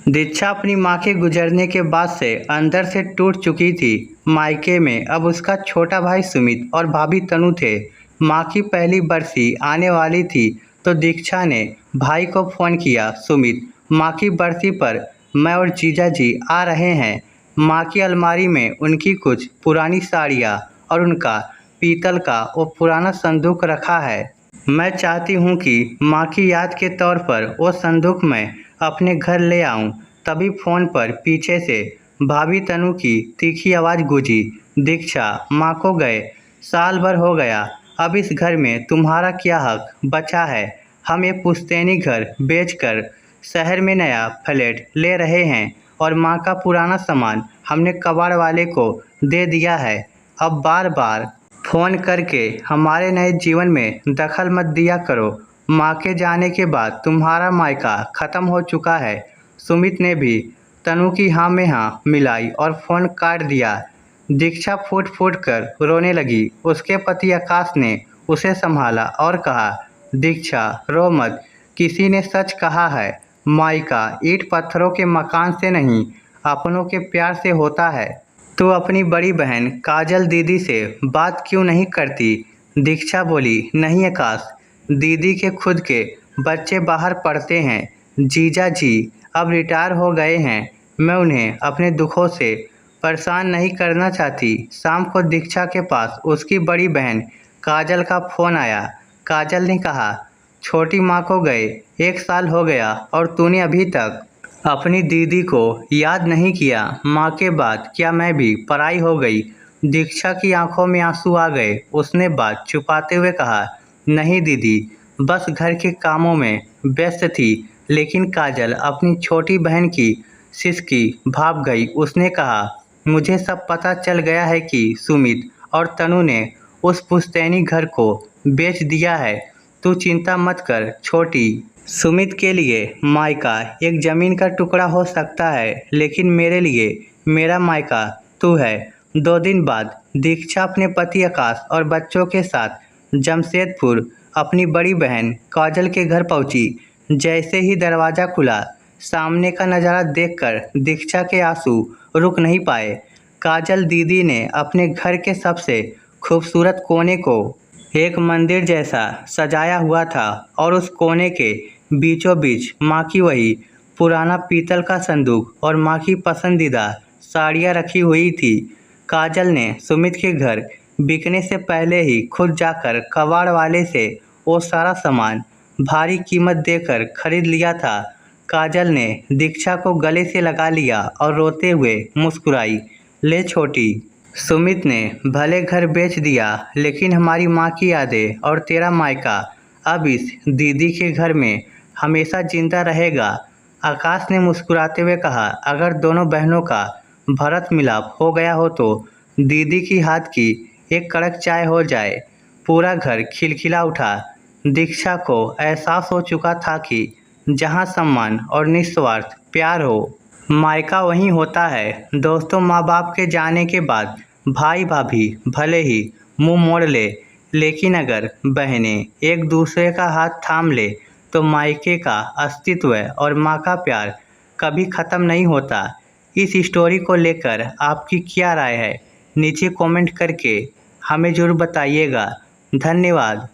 दीक्षा अपनी मां के गुजरने के बाद से अंदर से टूट चुकी थी। मायके में अब उसका छोटा भाई सुमित और भाभी तनु थे। मां की पहली बरसी आने वाली थी तो दीक्षा ने भाई को फ़ोन किया। सुमित, मां की बरसी पर मैं और जीजा जी आ रहे हैं। मां की अलमारी में उनकी कुछ पुरानी साड़ियाँ और उनका पीतल का वो पुराना संदूक रखा है। मैं चाहती हूँ कि माँ की याद के तौर पर वो संदूक मैं अपने घर ले आऊँ। तभी फ़ोन पर पीछे से भाभी तनु की तीखी आवाज़ गूंजी। दीक्षा, माँ को गए साल भर हो गया, अब इस घर में तुम्हारा क्या हक बचा है। हम ये पुश्तैनी घर बेचकर शहर में नया फ्लैट ले रहे हैं और माँ का पुराना सामान हमने कबाड़ वाले को दे दिया है। अब बार बार फ़ोन करके हमारे नए जीवन में दखल मत दिया करो। माँ के जाने के बाद तुम्हारा मायका ख़त्म हो चुका है। सुमित ने भी तनु की हाँ में हाँ मिलाई और फ़ोन काट दिया। दीक्षा फूट फूट कर रोने लगी। उसके पति आकाश ने उसे संभाला और कहा, दीक्षा रो मत, किसी ने सच कहा है, मायका ईंट पत्थरों के मकान से नहीं अपनों के प्यार से होता है। तू अपनी बड़ी बहन काजल दीदी से बात क्यों नहीं करती? दीक्षा बोली, नहीं आकाश, दीदी के खुद के बच्चे बाहर पढ़ते हैं। जीजा जी अब रिटायर हो गए हैं। मैं उन्हें अपने दुखों से परेशान नहीं करना चाहती। शाम को दीक्षा के पास उसकी बड़ी बहन काजल का फ़ोन आया। काजल ने कहा, छोटी माँ को गए 1 साल हो गया और तूने अभी तक अपनी दीदी को याद नहीं किया। माँ के बाद क्या मैं भी पराई हो गई? दीक्षा की आंखों में आंसू आ गए। उसने बात छुपाते हुए कहा, नहीं दीदी, बस घर के कामों में व्यस्त थी। लेकिन काजल अपनी छोटी बहन की सिसकी भाप गई। उसने कहा, मुझे सब पता चल गया है कि सुमित और तनु ने उस पुश्तैनी घर को बेच दिया है। तू चिंता मत कर छोटी। सुमित के लिए मायका एक ज़मीन का टुकड़ा हो सकता है, लेकिन मेरे लिए मेरा मायका तू है। 2 दिन बाद दीक्षा अपने पति आकाश और बच्चों के साथ जमशेदपुर अपनी बड़ी बहन काजल के घर पहुंची। जैसे ही दरवाज़ा खुला, सामने का नज़ारा देखकर दीक्षा के आंसू रुक नहीं पाए। काजल दीदी ने अपने घर के सबसे खूबसूरत कोने को एक मंदिर जैसा सजाया हुआ था और उस कोने के बीचों बीच माँ की वही पुराना पीतल का संदूक और माँ की पसंदीदा साड़ियाँ रखी हुई थी। काजल ने सुमित के घर बिकने से पहले ही खुद जाकर कबाड़ वाले से वो सारा सामान भारी कीमत देकर खरीद लिया था। काजल ने दीक्षा को गले से लगा लिया और रोते हुए मुस्कुराई, ले छोटी, सुमित ने भले घर बेच दिया, लेकिन हमारी माँ की यादें और तेरा मायका अब इस दीदी के घर में हमेशा जिंदा रहेगा। आकाश ने मुस्कुराते हुए कहा, अगर दोनों बहनों का भरत मिलाप हो गया हो तो दीदी की हाथ की एक कड़क चाय हो जाए। पूरा घर खिलखिला उठा। दीक्षा को एहसास हो चुका था कि जहाँ सम्मान और निस्वार्थ प्यार हो, मायका वहीं होता है। दोस्तों, माँ बाप के जाने के बाद भाई भाभी भले ही मुंह मोड़ ले, लेकिन अगर बहनें एक दूसरे का हाथ थाम ले तो मायके का अस्तित्व और माँ का प्यार कभी ख़त्म नहीं होता। इस स्टोरी को लेकर आपकी क्या राय है? नीचे कमेंट करके हमें ज़रूर बताइएगा। धन्यवाद।